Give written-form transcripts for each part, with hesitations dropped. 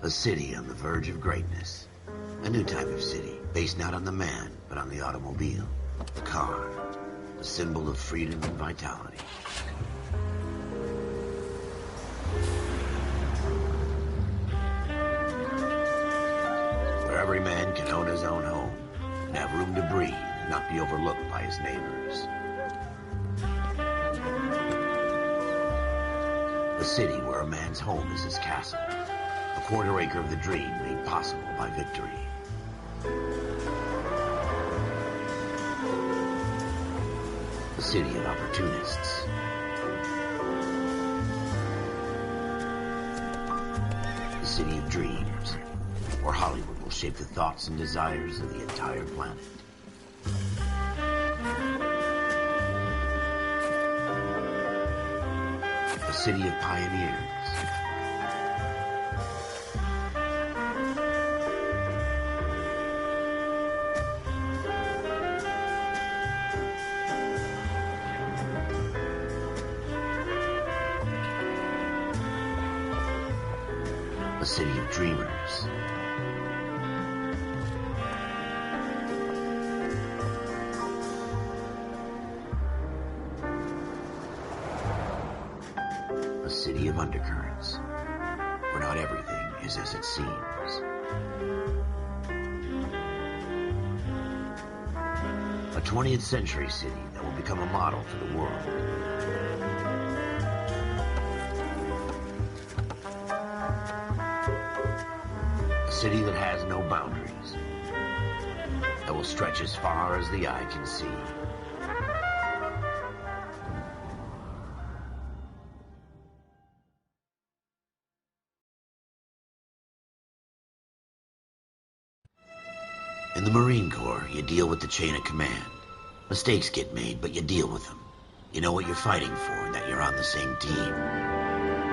A city on the verge of greatness. A new type of city, based not on the man, but on the automobile. The car. The symbol of freedom and vitality. Where every man can own his own home, and have room to breathe, and not be overlooked by his neighbors. A city where a man's home is his castle. A quarter acre of the dream made possible by victory. A city of opportunists. A city of dreams, where Hollywood will shape the thoughts and desires of the entire planet. A city of pioneers. A city of dreamers. A city of undercurrents, where not everything is as it seems. A 20th century city that will become a model for the world. A city that has no boundaries, that will stretch as far as the eye can see. In the Marine Corps, you deal with the chain of command. Mistakes get made, but you deal with them. You know what you're fighting for and that you're on the same team.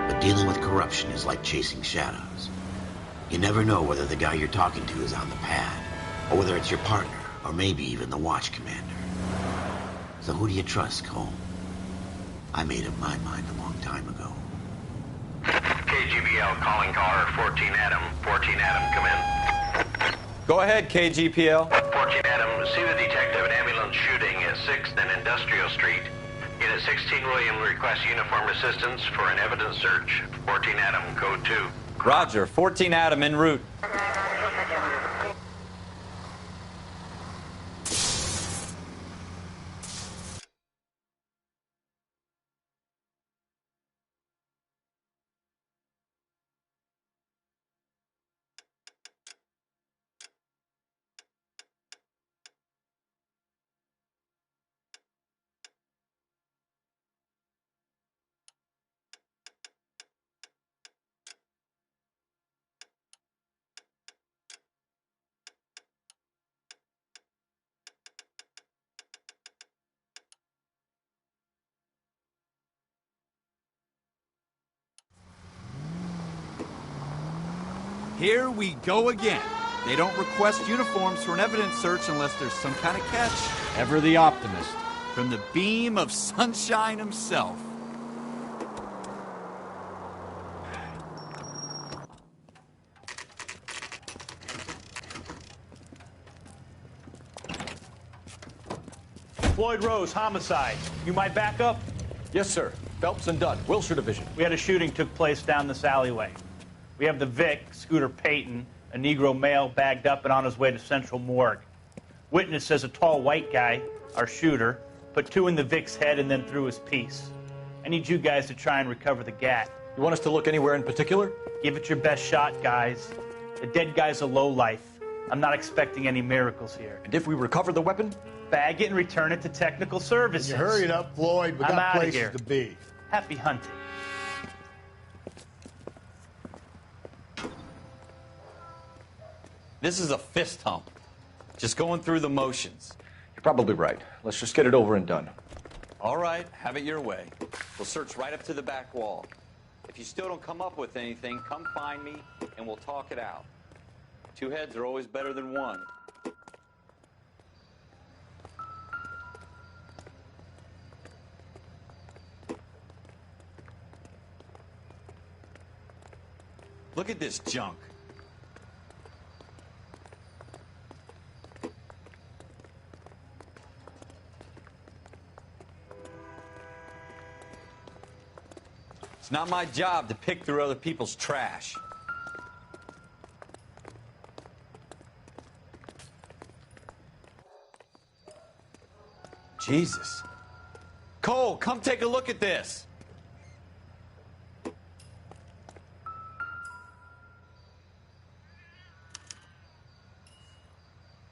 But dealing with corruption is like chasing shadows. You never know whether the guy you're talking to is on the pad, or whether it's your partner, or maybe even the watch commander. So who do you trust, Cole? I made up my mind a long time ago. KGBL calling caller 14 Adam. 14 Adam, come in. Go ahead, KGPL. 14 Adam, see the detective at ambulance shooting at 6th and Industrial Street. Unit 16 William requests uniform assistance for an evidence search. 14 Adam, code 2. Roger, 14 Adam en route. Here we go again. They don't request uniforms for an evidence search unless there's some kind of catch. Ever the optimist. From the beam of sunshine himself. Floyd Rose, homicide. You might back up? Yes, sir. Phelps and Dunn, Wilshire Division. We had a shooting took place down this alleyway. We have the Vic, Scooter Payton, a Negro male bagged up and on his way to Central Morgue. Witness says a tall white guy, our shooter, put 2 in the Vic's head and then threw his piece. I need you guys to try and recover the gat. You want us to look anywhere in particular? Give it your best shot, guys. The dead guy's a lowlife. I'm not expecting any miracles here. And if we recover the weapon? Bag it and return it to technical services. You hurry it up, Floyd. We I'm got outta places here. to be. Happy hunting. This is a fist hump. Just going through the motions. You're probably right. Let's just get it over and done. All right, have it your way. We'll search right up to the back wall. If you still don't come up with anything, come find me and we'll talk it out. 2 heads are always better than 1. Look at this junk. It's not my job to pick through other people's trash. Jesus. Cole, come take a look at this.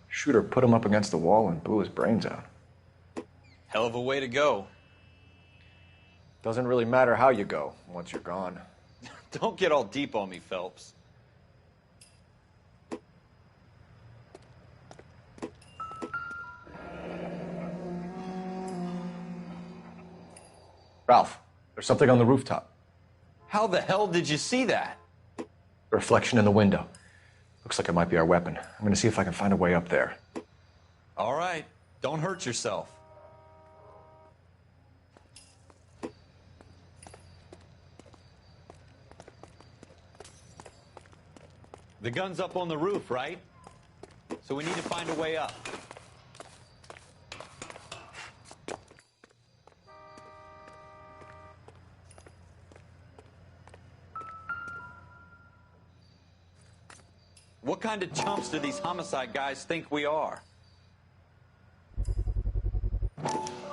Shooter put him up against the wall and blew his brains out. Hell of a way to go. Doesn't really matter how you go once you're gone. Don't get all deep on me, Phelps. Ralph, there's something on the rooftop. How the hell did you see that? A reflection in the window. Looks like it might be our weapon. I'm going to see if I can find a way up there. All right. Don't hurt yourself. The gun's up on the roof, right? So we need to find a way up. What kind of chumps do these homicide guys think we are?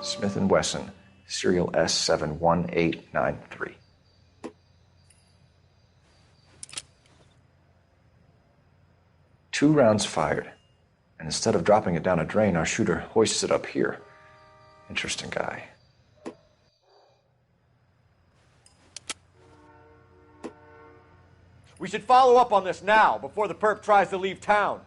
Smith & Wesson, serial S71893. Two rounds fired, and instead of dropping it down a drain, our shooter hoists it up here. Interesting guy. We should follow up on this now, before the perp tries to leave town.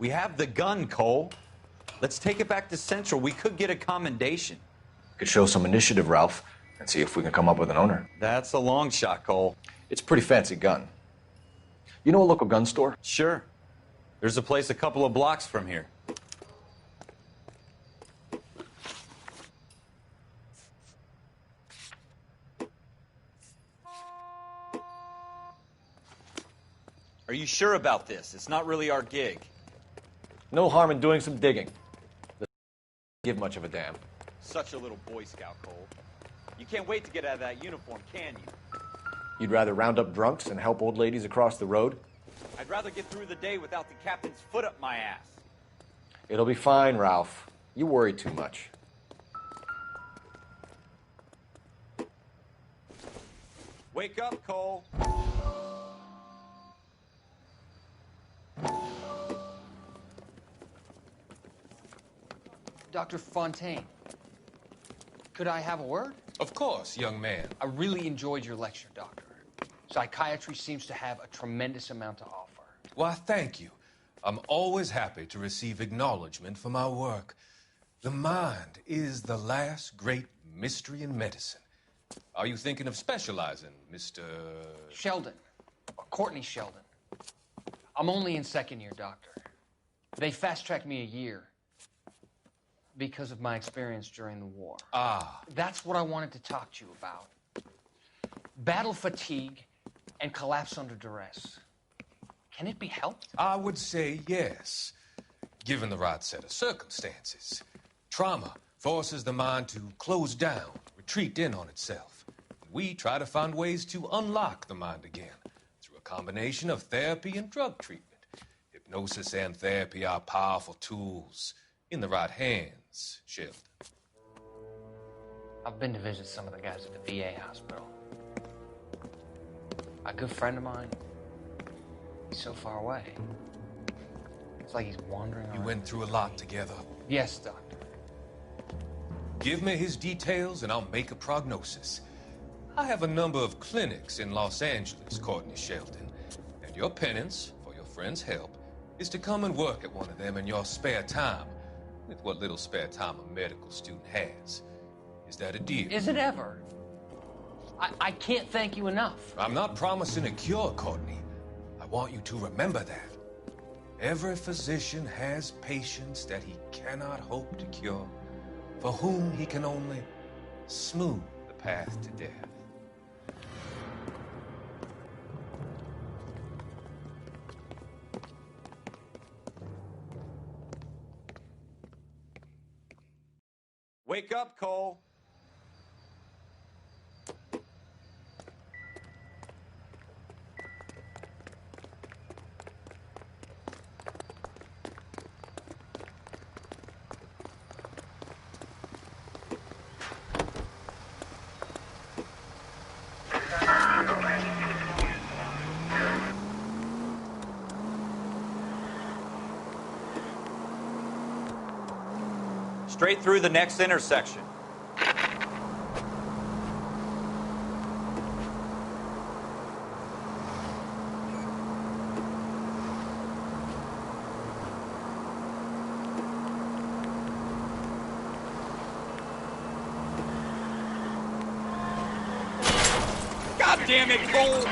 We have the gun, Cole. Let's take it back to Central. We could get a commendation. Could show some initiative, Ralph, and see if we can come up with an owner. That's a long shot, Cole. It's a pretty fancy gun. You know a local gun store? Sure. There's a place a couple of blocks from here. Are you sure about this? It's not really our gig. No harm in doing some digging. Doesn't give much of a damn. Such a little Boy Scout, Cole. You can't wait to get out of that uniform, can you? You'd rather round up drunks and help old ladies across the road? I'd rather get through the day without the captain's foot up my ass. It'll be fine, Ralph. You worry too much. Wake up, Cole. Dr. Fontaine, could I have a word? Of course, young man. I really enjoyed your lecture, Doctor. Psychiatry seems to have a tremendous amount to offer. Why, thank you. I'm always happy to receive acknowledgement for my work. The mind is the last great mystery in medicine. Are you thinking of specializing, Mr. Sheldon, or Courtney Sheldon. I'm only in second year, Doctor. They fast-tracked me a year because of my experience during the war. Ah. That's what I wanted to talk to you about. Battle fatigue and collapse under duress. Can it be helped? I would say yes, given the right set of circumstances. Trauma forces the mind to close down, retreat in on itself. We try to find ways to unlock the mind again through a combination of therapy and drug treatment. Hypnosis and therapy are powerful tools in the right hands, Sheldon. I've been to visit some of the guys at the VA hospital. A good friend of mine, he's so far away. It's like he's wandering around. You went through a lot together. Yes, Doctor. Give me his details and I'll make a prognosis. I have a number of clinics in Los Angeles, Courtney Sheldon, and your penance, for your friend's help, is to come and work at one of them in your spare time, with what little spare time a medical student has. Is that a deal? Is it ever? I can't thank you enough. I'm not promising a cure, Courtney. I want you to remember that. Every physician has patients that he cannot hope to cure, for whom he can only smooth the path to death. Wake up, Cole. Straight through the next intersection. God damn it, Cole!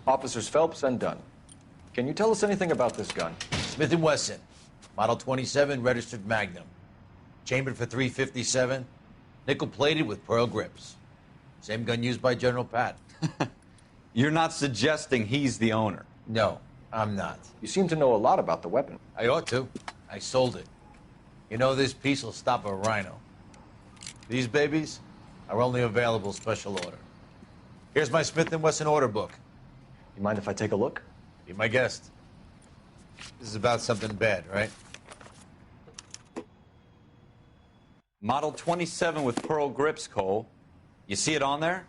Officers Phelps and Dunn. Can you tell us anything about this gun? Smith & Wesson, Model 27, registered Magnum. Chambered for .357, nickel-plated with pearl grips. Same gun used by General Pat. You're not suggesting he's the owner? No, I'm not. You seem to know a lot about the weapon. I ought to. I sold it. You know, this piece will stop a rhino. These babies are only available special order. Here's my Smith & Wesson order book. You mind if I take a look? Be my guest. This is about something bad, right? Model 27 with pearl grips, Cole. You see it on there?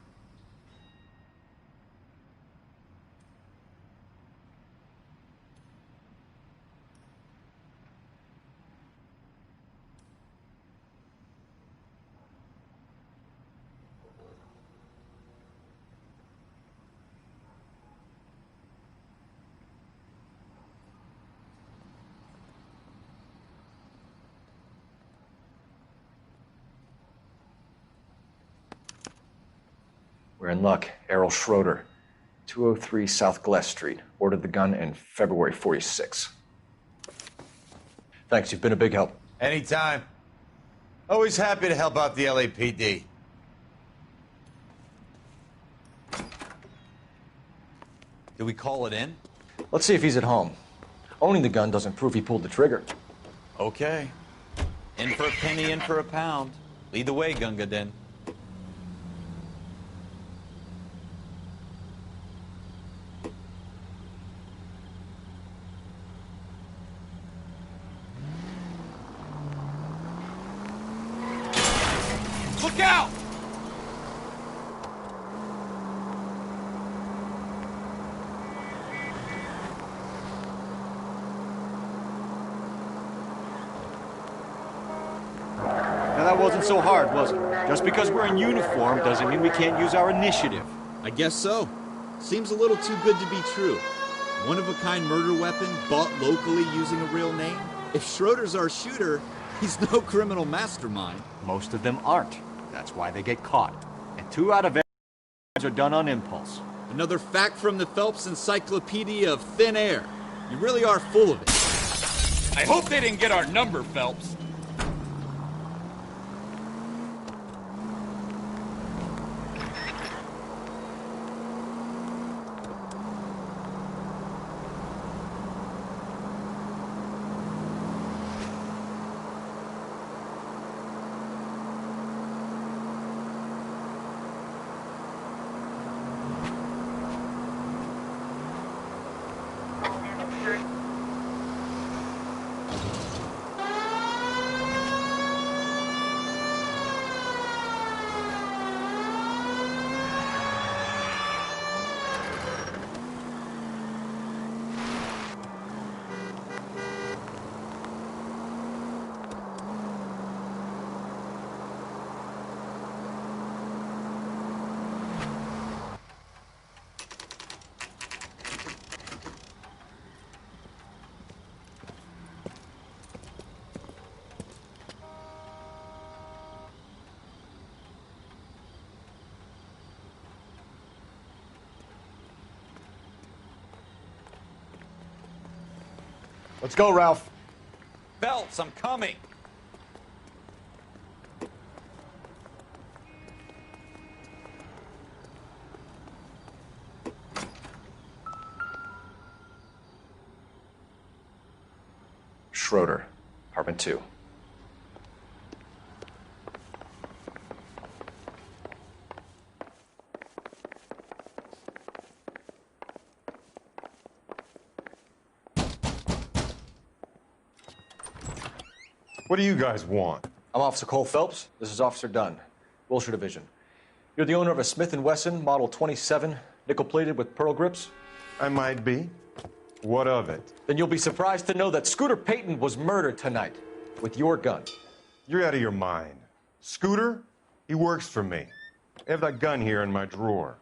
We're in luck. Errol Schroeder, 203 South Glass Street. Ordered the gun in February '46. Thanks, you've been a big help. Anytime. Always happy to help out the LAPD. Do we call it in? Let's see if he's at home. Owning the gun doesn't prove he pulled the trigger. Okay. In for a penny, in for a pound. Lead the way, Gunga Din. Look out! Now that wasn't so hard, was it? Just because we're in uniform doesn't mean we can't use our initiative. I guess so. Seems a little too good to be true. One-of-a-kind murder weapon bought locally using a real name? If Schroeder's our shooter, he's no criminal mastermind. Most of them aren't. That's why they get caught. And 2 out of every are done on impulse. Another fact from the Phelps Encyclopedia of Thin Air. You really are full of it. I hope they didn't get our number, Phelps. Let's go, Ralph. Phelps, I'm coming. Schroeder, apartment 2. What do you guys want? I'm Officer Cole Phelps. This is Officer Dunn, Wilshire Division. You're the owner of a Smith & Wesson Model 27, nickel-plated with pearl grips? I might be. What of it? Then you'll be surprised to know that Scooter Payton was murdered tonight with your gun. You're out of your mind. Scooter? He works for me. I have that gun here in my drawer.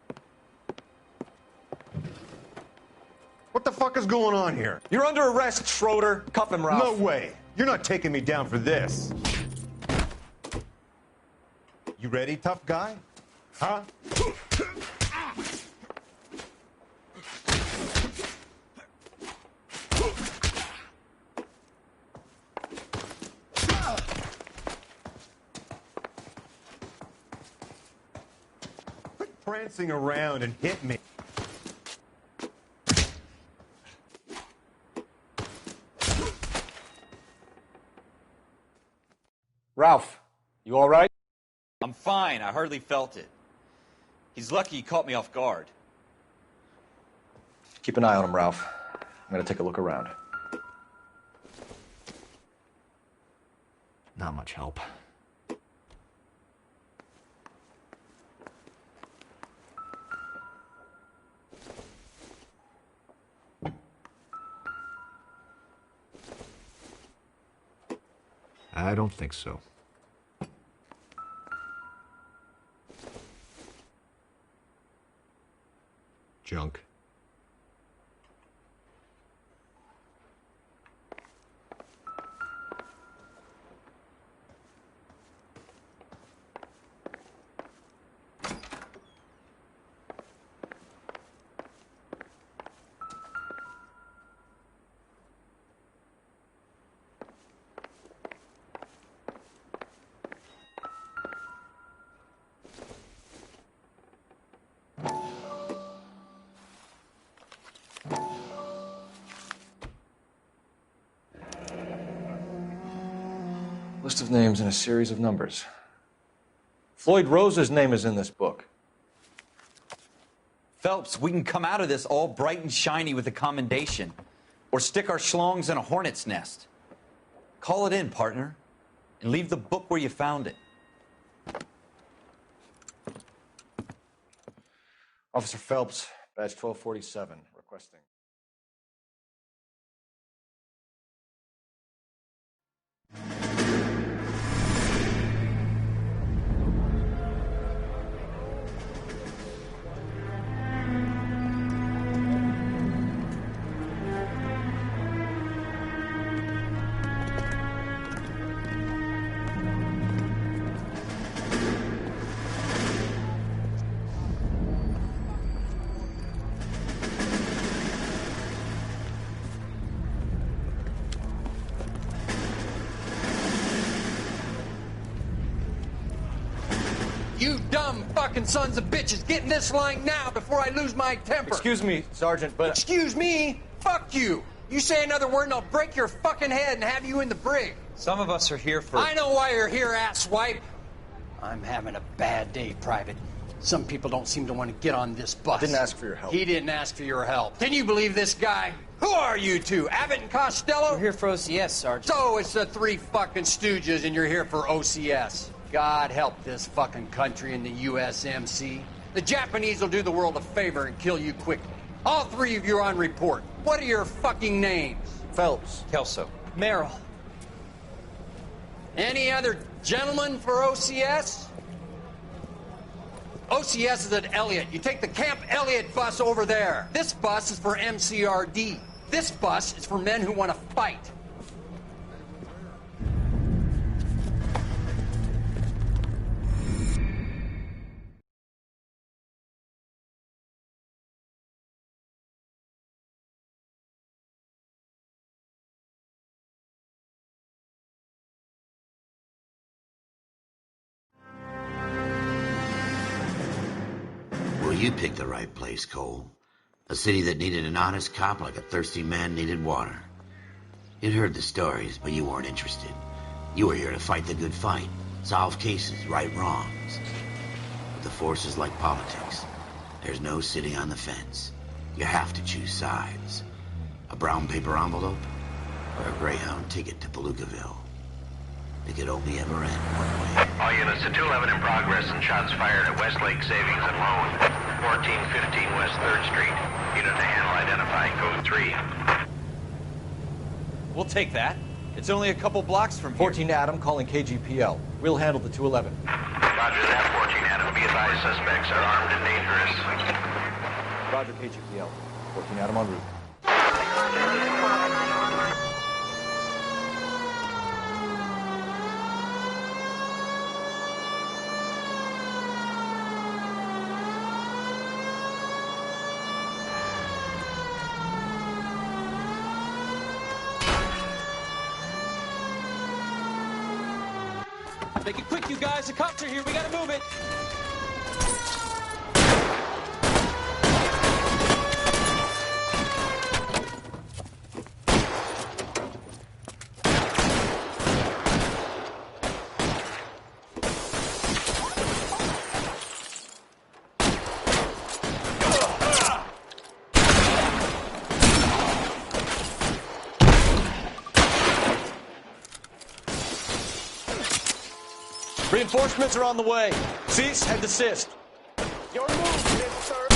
What the fuck is going on here? You're under arrest, Schroeder. Cuff him, Ralph. No way. You're not taking me down for this. You ready, tough guy? Huh? Quit prancing around and hit me. Ralph, you all right? I'm fine. I hardly felt it. He's lucky he caught me off guard. Keep an eye on him, Ralph. I'm going to take a look around. Not much help. I don't think so. Junk. List of names and a series of numbers. Floyd Rose's name is in this book. Phelps, we can come out of this all bright and shiny with a commendation. Or stick our schlongs in a hornet's nest. Call it in, partner. And leave the book where you found it. Officer Phelps, badge 1247, requesting. dumb fucking sons of bitches. Get in this line now before I lose my temper. Excuse me, Sergeant, but... Excuse me? Fuck you. You say another word and I'll break your fucking head and have you in the brig. Some of us are here for... I know why you're here, asswipe. I'm having a bad day, Private. Some people don't seem to want to get on this bus. Didn't ask for your help. He didn't ask for your help. Can you believe this guy? Who are you two? Abbott and Costello? We're here for OCS, Sergeant. So it's the three fucking stooges and you're here for OCS. God help this fucking country and the USMC. The Japanese will do the world a favor and kill you quickly. All three of you are on report. What are your fucking names? Phelps. Kelso. Merrill. Any other gentlemen for OCS? OCS is at Elliott. You take the Camp Elliott bus over there. This bus is for MCRD. This bus is for men who want to fight. You picked the right place, Cole. A city that needed an honest cop like a thirsty man needed water. You'd heard the stories, but you weren't interested. You were here to fight the good fight, solve cases, right wrongs. But the force is like politics. There's no sitting on the fence. You have to choose sides. A brown paper envelope or a Greyhound ticket to Palookaville. It could only ever end one way. All units to 211 in progress and shots fired at Westlake Savings and Loan, 1415 West 3rd Street. Unit to handle identified, code 3. We'll take that. It's only a couple blocks from here. 14 Adam calling KGPL. We'll handle the 211. Roger that, 14 Adam. Be advised, suspects are armed and dangerous. Roger, KGPL. 14 Adam en route. Make it quick, you guys. The cops are here. We gotta move it. Reinforcements are on the way. Cease and desist. Your move, sir.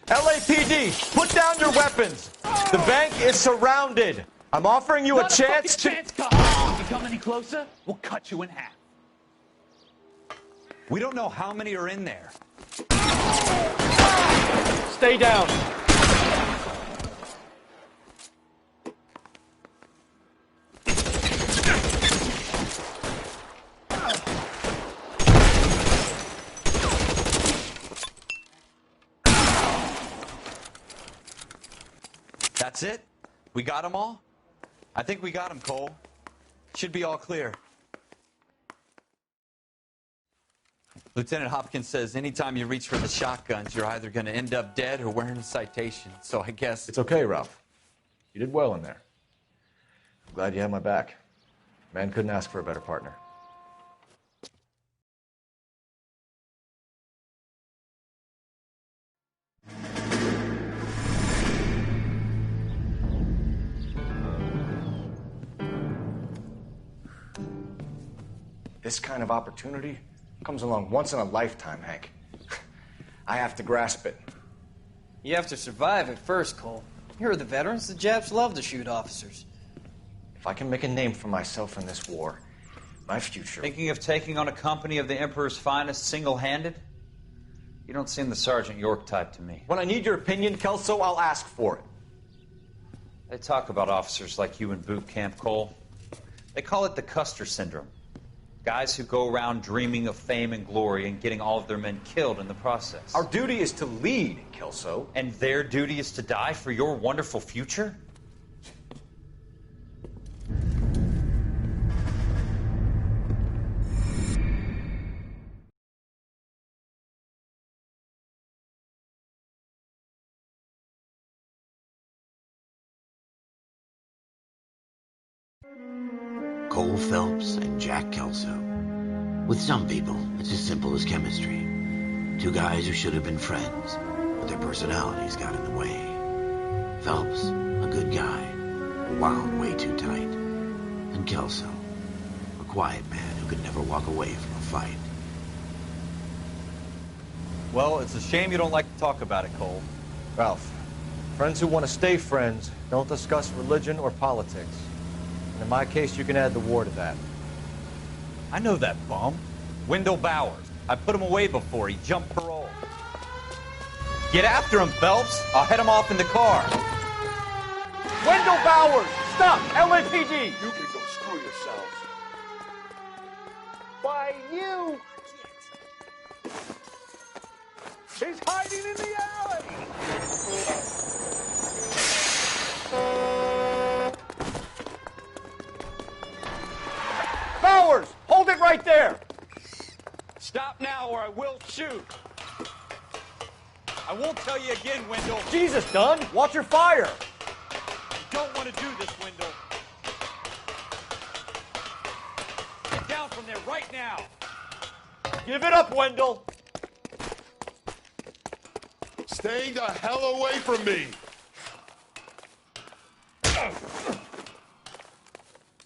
LAPD, put down your weapons. The bank is surrounded. I'm offering you a chance to... If you come any closer, we'll cut you in half. We don't know how many are in there. Stay down. That's it? We got them all? I think we got them, Cole. Should be all clear. Lieutenant Hopkins says anytime you reach for the shotguns, you're either going to end up dead or wearing a citation. So I guess... It's okay, Ralph. You did well in there. I'm glad you had my back. Man couldn't ask for a better partner. This kind of opportunity comes along once in a lifetime, Hank. I have to grasp it. You have to survive it first, Cole. You're the veterans. The Japs love to shoot officers. If I can make a name for myself in this war, my future... Thinking of taking on a company of the Emperor's finest single-handed? You don't seem the Sergeant York type to me. When I need your opinion, Kelso, I'll ask for it. They talk about officers like you in boot camp, Cole. They call it the Custer syndrome. Guys who go around dreaming of fame and glory and getting all of their men killed in the process. Our duty is to lead, Kelso. And their duty is to die for your wonderful future? Cole Phelps and Jack Kelso. With some people, it's as simple as chemistry. Two guys who should have been friends, but their personalities got in the way. Phelps, a good guy, wound way too tight. And Kelso, a quiet man who could never walk away from a fight. Well, it's a shame you don't like to talk about it, Cole. Ralph, friends who want to stay friends don't discuss religion or politics. And in my case, you can add the war to that. I know that bum. Wendell Bowers. I put him away before. He jumped parole. Get after him, Phelps. I'll head him off in the car. Wendell Bowers! Stop! LAPD! You can go screw yourselves. Why, you! He's hiding in the alley! Bowers! Hold it right there! Stop now or I will shoot. I won't tell you again, Wendell. Jesus, Dunn! Watch your fire! You don't want to do this, Wendell. Get down from there right now. Give it up, Wendell! Stay the hell away from me!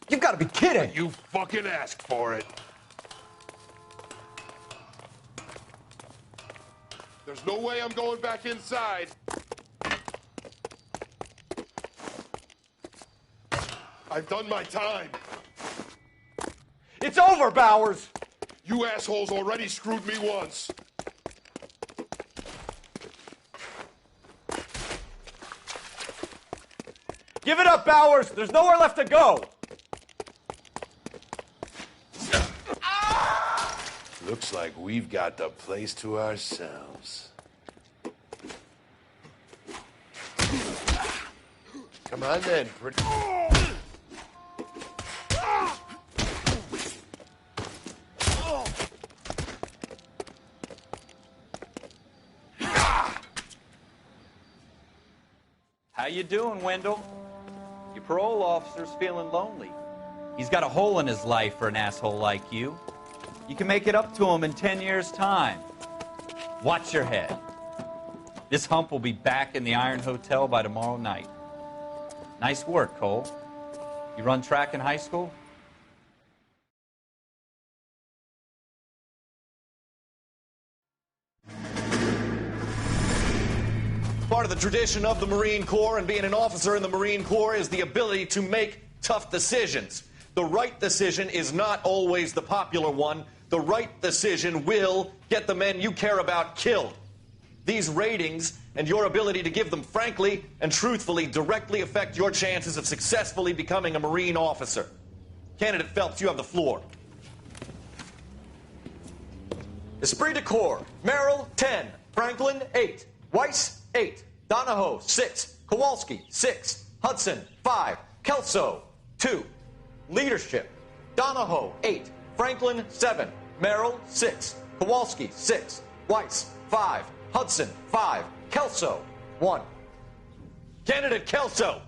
You've got to be kidding! You fucking asked for it. There's no way I'm going back inside. I've done my time. It's over, Bowers! You assholes already screwed me once. Give it up, Bowers! There's nowhere left to go! Looks like we've got the place to ourselves. Come on then, pretty... How you doing, Wendell? Your parole officer's feeling lonely. He's got a hole in his life for an asshole like you. You can make it up to him in 10 years' time. Watch your head. This hump will be back in the Iron Hotel by tomorrow night. Nice work, Cole. You run track in high school? Part of the tradition of the Marine Corps and being an officer in the Marine Corps is the ability to make tough decisions. The right decision is not always the popular one. The right decision will get the men you care about killed. These ratings and your ability to give them frankly and truthfully directly affect your chances of successfully becoming a Marine officer. Candidate Phelps, you have the floor. Esprit de Corps, Merrill, 10. Franklin, 8. Weiss, 8. Donahoe, 6. Kowalski, 6. Hudson, 5. Kelso, 2. Leadership, Donahoe, 8. Franklin, 7. Merrill, 6. Kowalski, 6. Weiss, 5. Hudson, 5. Kelso, 1. Candidate Kelso.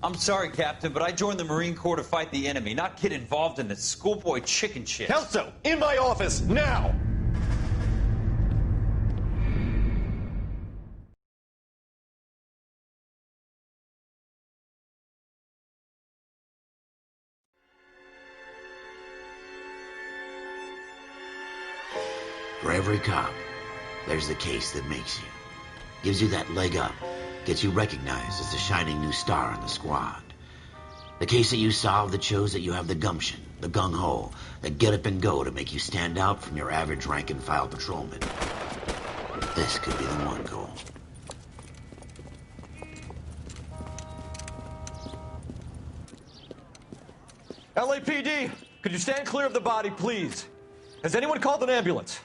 I'm sorry, Captain, but I joined the Marine Corps to fight the enemy, not get involved in this schoolboy chicken shit. Kelso, in my office, now! For every cop, there's the case that makes you. Gives you that leg up. Gets you recognized as the shining new star in the squad. The case that you solve that shows that you have the gumption, the gung-ho, the get up and go to make you stand out from your average rank-and-file patrolman. This could be the one, Cole. LAPD, could you stand clear of the body, please? Has anyone called an ambulance?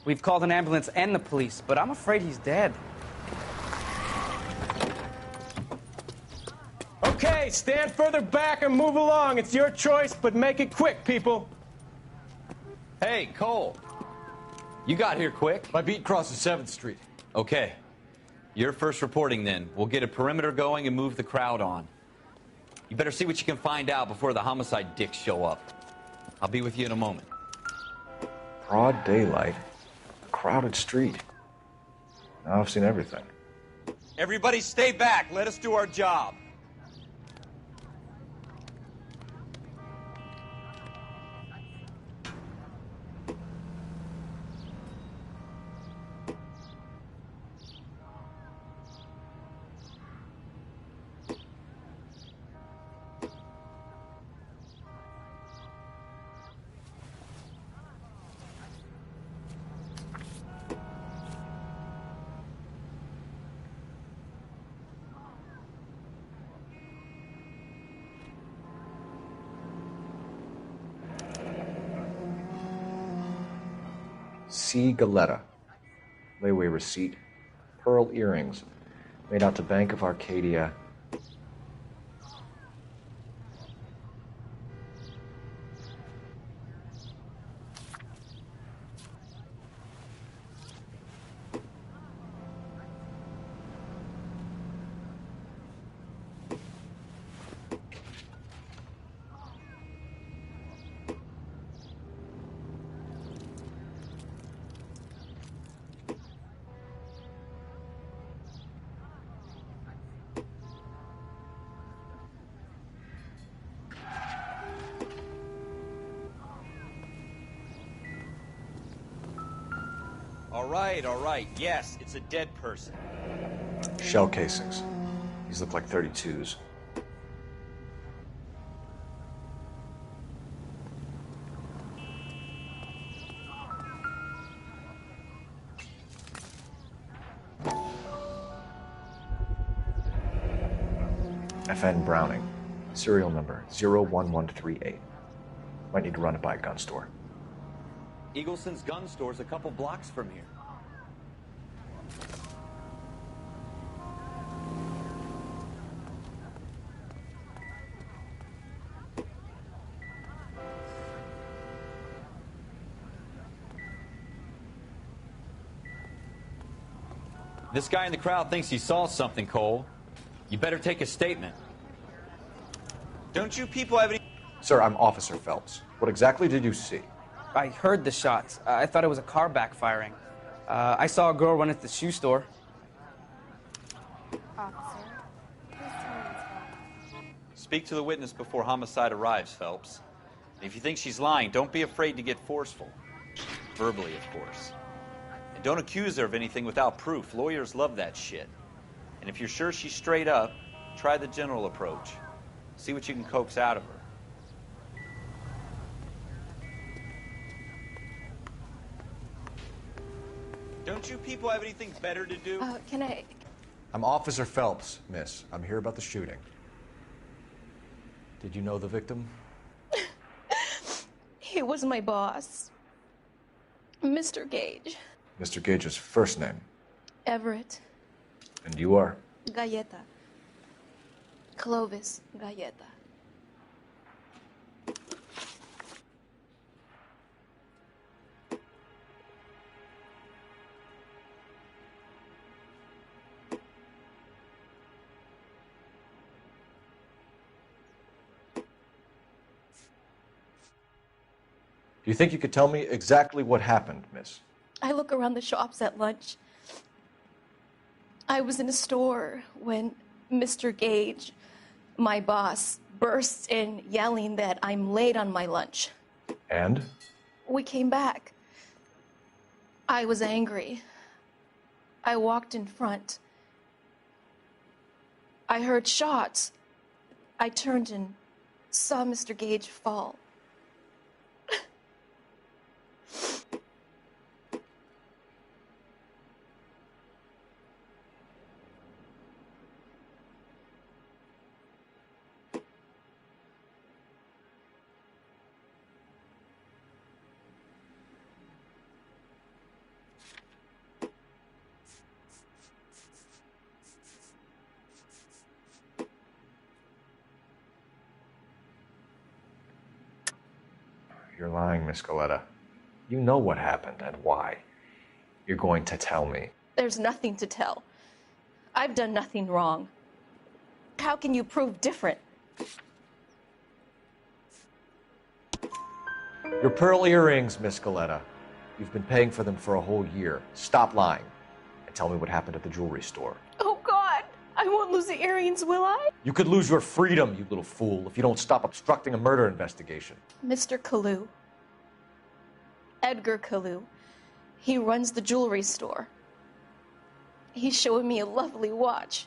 We've called an ambulance and the police, but I'm afraid he's dead. Okay, stand further back and move along. It's your choice, but make it quick, people. Hey, Cole. You got here quick. My beat crosses 7th Street. Okay. You're first reporting then. We'll get a perimeter going and move the crowd on. You better see what you can find out before the homicide dicks show up. I'll be with you in a moment. Broad daylight, a crowded street. Now I've seen everything. Everybody stay back. Let us do our job. C. Galetta. Layaway receipt. Pearl earrings. Made out to Bank of Arcadia. All right. Yes, it's a dead person. Shell casings. These look like 32s. FN Browning. Serial number 01138. Might need to run it by a gun store. Eagleson's gun store's a couple blocks from here. This guy in the crowd thinks he saw something, Cole. You better take a statement. Don't you people have any... Sir, I'm Officer Phelps. What exactly did you see? I heard the shots. I thought it was a car backfiring. I saw a girl run at the shoe store. Officer, please tell me what's wrong. Speak to the witness before homicide arrives, Phelps. And if you think she's lying, don't be afraid to get forceful. Verbally, of course. And don't accuse her of anything without proof. Lawyers love that shit. And if you're sure she's straight up, try the general approach. See what you can coax out of her. Don't you people have anything better to do? Can I... I'm Officer Phelps, miss. I'm here about the shooting. Did you know the victim? He was my boss. Mr. Gage. Mr. Gage's first name. Everett. And you are? Galleta. Clovis Galleta. Do you think you could tell me exactly what happened, miss? I look around the shops at lunch. I was in a store when Mr. Gage, my boss, bursts in yelling that I'm late on my lunch. And? We came back. I was angry. I walked in front. I heard shots. I turned and saw Mr. Gage fall. You're lying, Miss Goleta. You know what happened and why. You're going to tell me. There's nothing to tell. I've done nothing wrong. How can you prove different? Your pearl earrings, Miss Goleta. You've been paying for them for a whole year. Stop lying and tell me what happened at the jewelry store. Oh, God. I won't lose the earrings, will I? You could lose your freedom, you little fool, if you don't stop obstructing a murder investigation. Mr. Kalu. Edgar Kalu. He runs the jewelry store. He's showing me a lovely watch.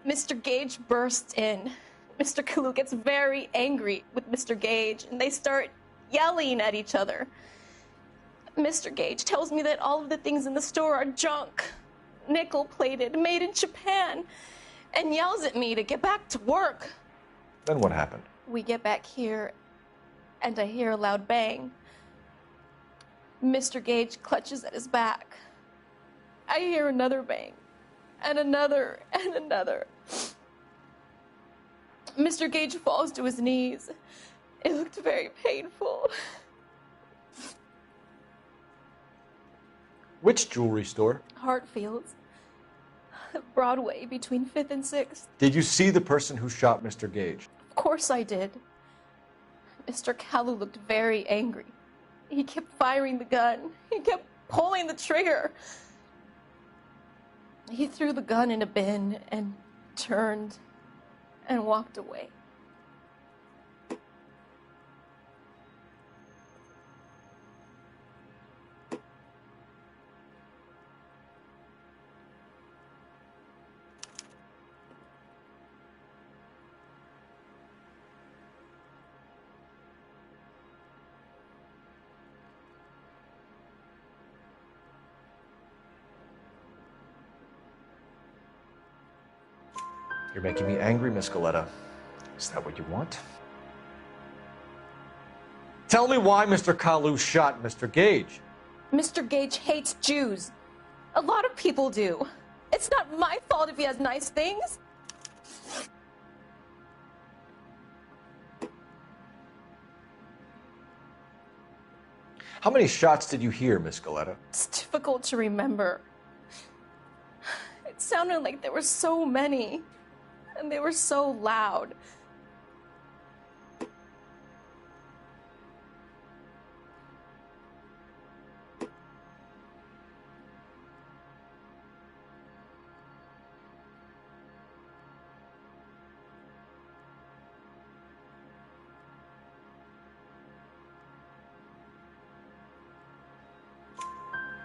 Mr. Gage bursts in. Mr. Kalu gets very angry with Mr. Gage, and they start yelling at each other. Mr. Gage tells me that all of the things in the store are junk, nickel-plated, made in Japan, and yells at me to get back to work. Then what happened? We get back here, and I hear a loud bang. Mr. Gage clutches at his back. I hear another bang, and another, and another. Mr. Gage falls to his knees. It looked very painful. Which jewelry store? Hartfield's. Broadway, between 5th and 6th. Did you see the person who shot Mr. Gage? Of course I did. Mr. Kalu looked very angry. He kept firing the gun. He kept pulling the trigger. He threw the gun in a bin and turned and walked away. You're making me angry, Miss Goleta. Is that what you want? Tell me why Mr. Kalu shot Mr. Gage. Mr. Gage hates Jews. A lot of people do. It's not my fault if he has nice things. How many shots did you hear, Miss Goleta? It's difficult to remember. It sounded like there were so many, and they were so loud.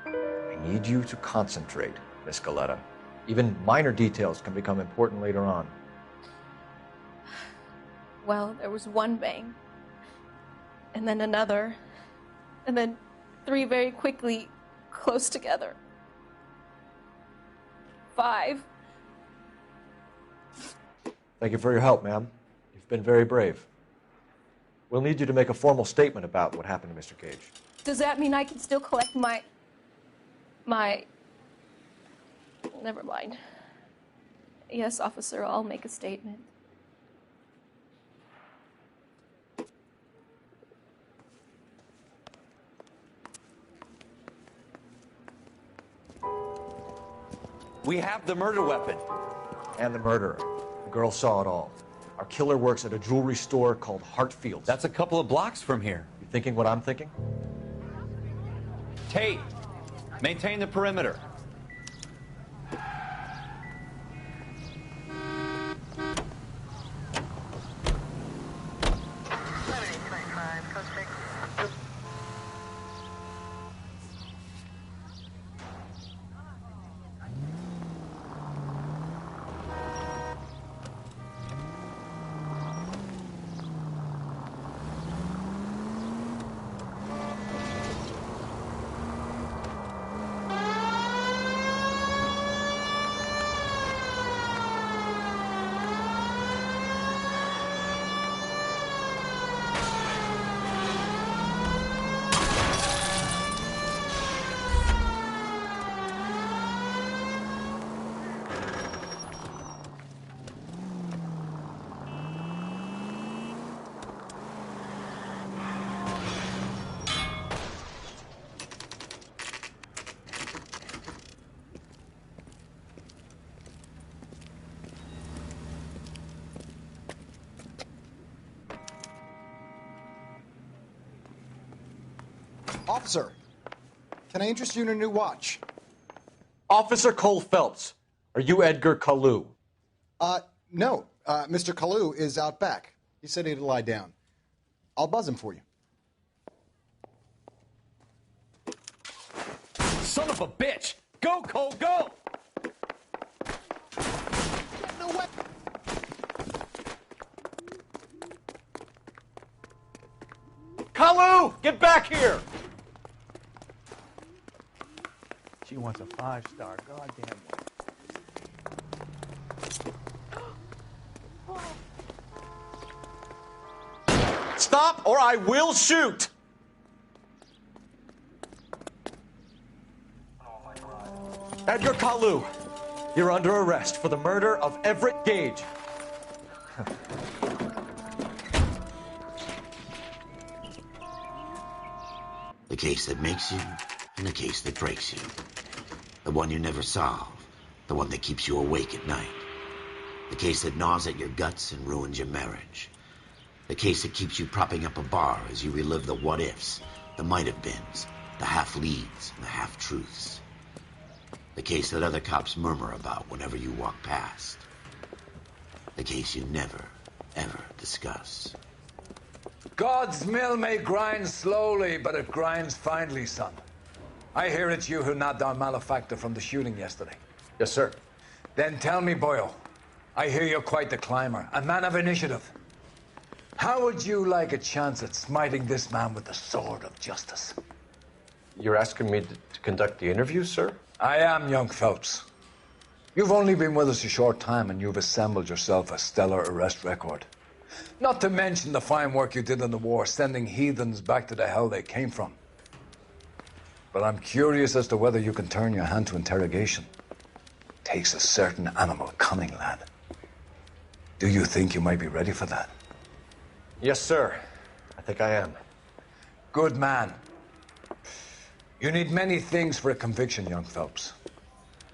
I need you to concentrate, Miss Goleta. Even minor details can become important later on. Well, there was one bang, and then another, and then three very quickly, close together. 5. Thank you for your help, ma'am. You've been very brave. We'll need you to make a formal statement about what happened to Mr. Gage. Does that mean I can still collect my... Never mind. Yes, officer, I'll make a statement. We have the murder weapon. And the murderer. The girl saw it all. Our killer works at a jewelry store called Hartfield's. That's a couple of blocks from here. You thinking what I'm thinking? Tate, maintain the perimeter. Officer, can I interest you in a new watch? Officer Cole Phelps, are you Edgar Kalu? No. Mr. Kalu is out back. He said he'd lie down. I'll buzz him for you. Son of a bitch! Go, Cole, go! Kalu, get back here! She wants a 5-star goddamn one. Stop or I will shoot! Edgar Kalu, you're under arrest for the murder of Everett Gage. The case that makes you and the case that breaks you. The one you never solve. The one that keeps you awake at night. The case that gnaws at your guts and ruins your marriage. The case that keeps you propping up a bar as you relive the what-ifs, the might-have-beens, the half-leads, and the half-truths. The case that other cops murmur about whenever you walk past. The case you never, ever discuss. God's mill may grind slowly, but it grinds finely, son. I hear it's you who nabbed our malefactor from the shooting yesterday. Yes, sir. Then tell me, Boyle, I hear you're quite the climber, a man of initiative. How would you like a chance at smiting this man with the sword of justice? You're asking me to conduct the interview, sir? I am, young Phelps. You've only been with us a short time and you've assembled yourself a stellar arrest record. Not to mention the fine work you did in the war, sending heathens back to the hell they came from. But I'm curious as to whether you can turn your hand to interrogation. Takes a certain animal cunning, lad. Do you think you might be ready for that? Yes, sir. I think I am. Good man. You need many things for a conviction, young Phelps.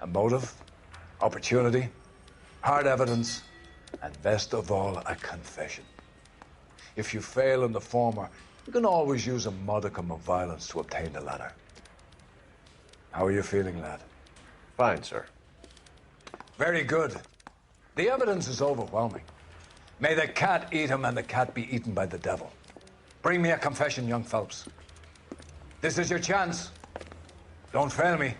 A motive, opportunity, hard evidence, and best of all, a confession. If you fail in the former, you can always use a modicum of violence to obtain the latter. How are you feeling, lad? Fine, sir. Very good. The evidence is overwhelming. May the cat eat him and the cat be eaten by the devil. Bring me a confession, young Phelps. This is your chance. Don't fail me.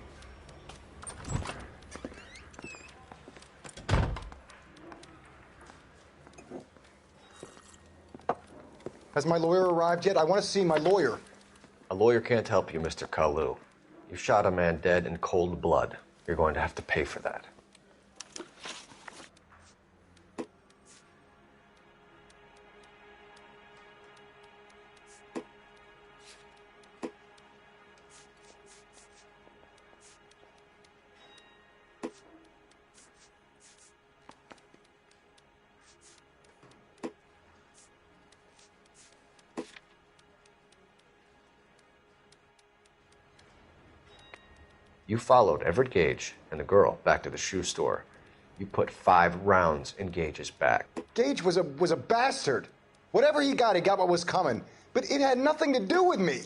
Has my lawyer arrived yet? I want to see my lawyer. A lawyer can't help you, Mr. Kalu. You shot a man dead in cold blood. You're going to have to pay for that. You followed Everett Gage and the girl back to the shoe store. You put 5 rounds in Gage's back. Gage was a bastard. Whatever he got what was coming. But it had nothing to do with me.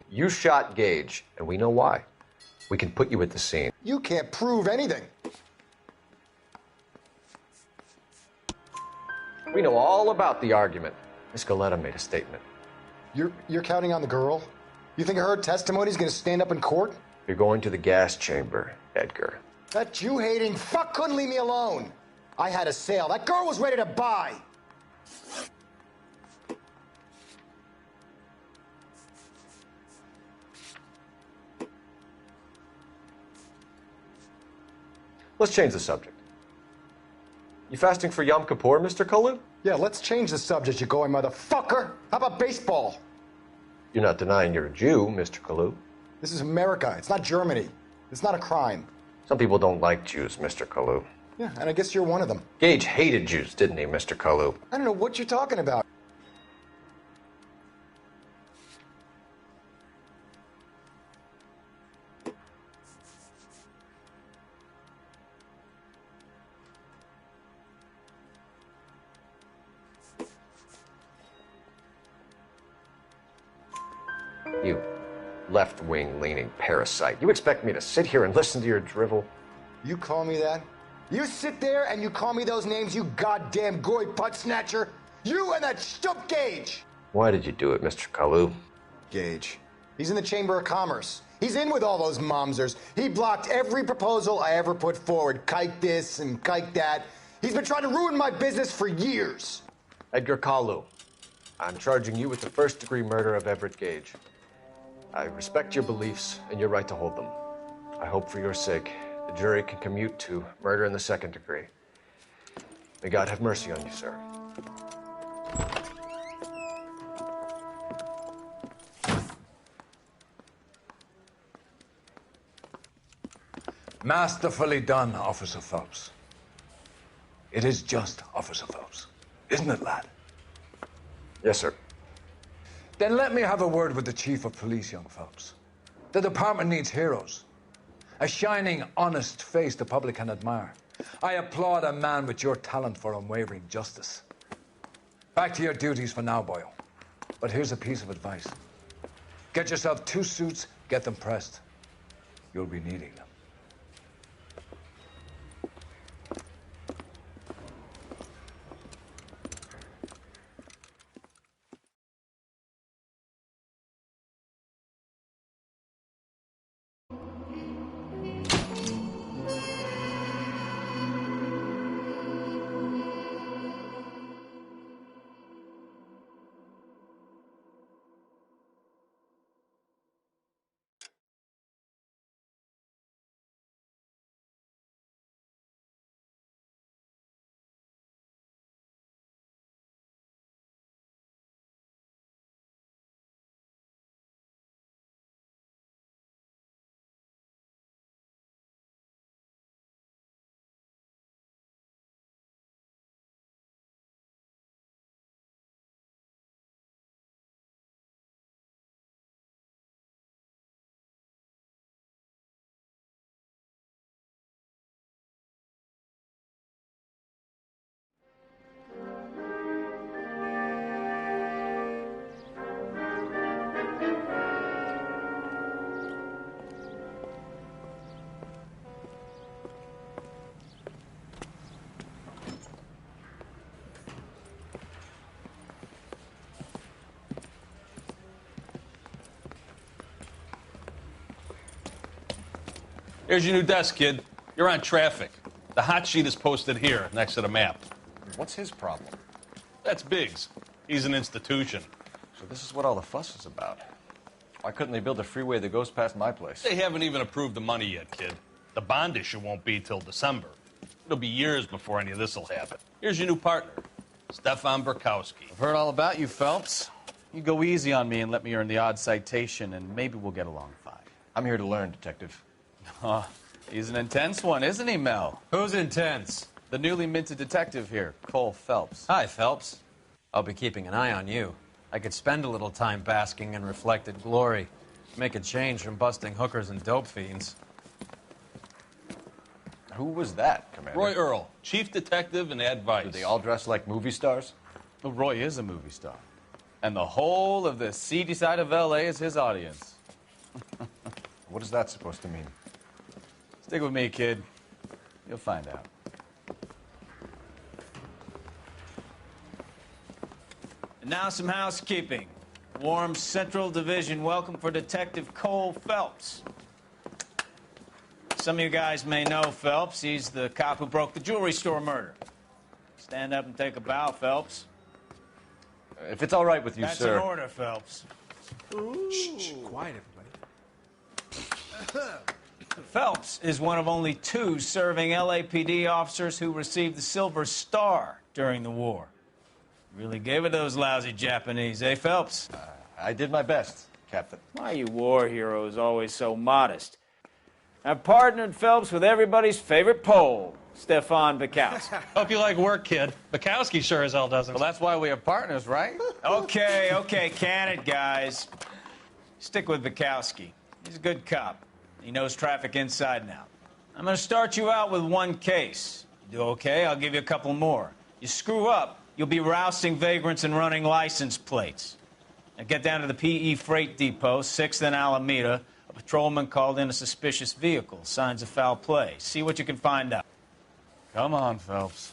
You shot Gage, and we know why. We can put you at the scene. You can't prove anything. We know all about the argument. Miss Galetta made a statement. You're counting on the girl? You think her testimony is going to stand up in court? You're going to the gas chamber, Edgar. That Jew-hating fuck couldn't leave me alone. I had a sale. That girl was ready to buy. Let's change the subject. You fasting for Yom Kippur, Mr. Kalu? Yeah, let's change the subject, you going motherfucker. How about baseball? You're not denying you're a Jew, Mr. Kalu. This is America. It's not Germany. It's not a crime. Some people don't like Jews, Mr. Kalu. Yeah, and I guess you're one of them. Gage hated Jews, didn't he, Mr. Kalu? I don't know what you're talking about. You left-wing leaning parasite. You expect me to sit here and listen to your drivel? You call me that? You sit there and you call me those names, you goddamn goy putt snatcher? You and that stup Gage! Why did you do it, Mr. Kalu? Gage. He's in the Chamber of Commerce. He's in with all those momsers. He blocked every proposal I ever put forward. Kike this and kike that. He's been trying to ruin my business for years. Edgar Kalu, I'm charging you with the first-degree murder of Everett Gage. I respect your beliefs and your right to hold them. I hope for your sake the jury can commute to murder in the second degree. May God have mercy on you, sir. Masterfully done, Officer Phelps. It is just, Officer Phelps. Isn't it, lad? Yes, sir. Then let me have a word with the Chief of Police, young Phelps. The department needs heroes. A shining, honest face the public can admire. I applaud a man with your talent for unwavering justice. Back to your duties for now, Boyle. But here's a piece of advice. Get yourself 2 suits, get them pressed. You'll be needing them. Here's your new desk, kid. You're on traffic. The hot sheet is posted here, next to the map. What's his problem? That's Biggs. He's an institution. So this is what all the fuss is about. Why couldn't they build a freeway that goes past my place? They haven't even approved the money yet, kid. The bond issue won't be till December. It'll be years before any of this will happen. Here's your new partner, Stefan Burkowski. I've heard all about you, Phelps. You go easy on me and let me earn the odd citation, and maybe we'll get along fine. I'm here to learn, Detective. He's an intense one, isn't he, Mel? Who's intense? The newly minted detective here, Cole Phelps. Hi, Phelps. I'll be keeping an eye on you. I could spend a little time basking in reflected glory. Make a change from busting hookers and dope fiends. Who was that, Commander? Roy Earl, chief detective and advice. Do they all dress like movie stars? Well, Roy is a movie star. And the whole of the seedy side of L.A. is his audience. What is that supposed to mean? Stick with me, kid. You'll find out. And now some housekeeping. Warm Central Division welcome for Detective Cole Phelps. Some of you guys may know Phelps. He's the cop who broke the jewelry store murder. Stand up and take a bow, Phelps. If it's all right with you, That's sir. That's an order, Phelps. Shh, quiet, everybody. Phelps is one of only 2 serving LAPD officers who received the Silver Star during the war. Really gave it those lousy Japanese, eh, Phelps? I did my best, Captain. Why, you war heroes always so modest. I've partnered Phelps with everybody's favorite Pole, Stefan Burkowski. Hope you like work, kid. Bukowski sure as hell doesn't. Well, that's why we have partners, right? Okay, can it, guys. Stick with Burkowski. He's a good cop. He knows traffic inside and out. I'm going to start you out with 1 case. You do okay, I'll give you a couple more. You screw up, you'll be rousting vagrants and running license plates. Now get down to the PE Freight Depot, 6th and Alameda. A patrolman called in a suspicious vehicle. Signs of foul play. See what you can find out. Come on, Phelps.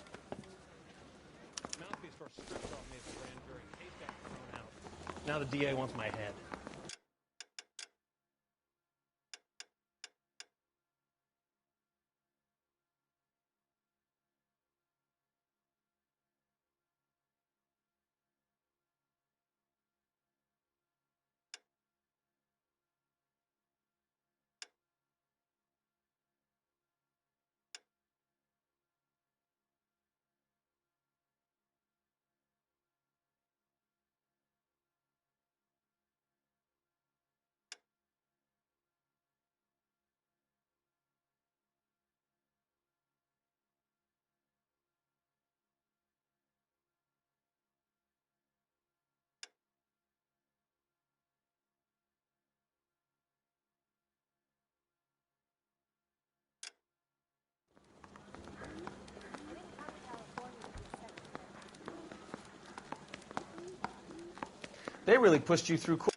Now the DA wants my head. They really pushed you through court.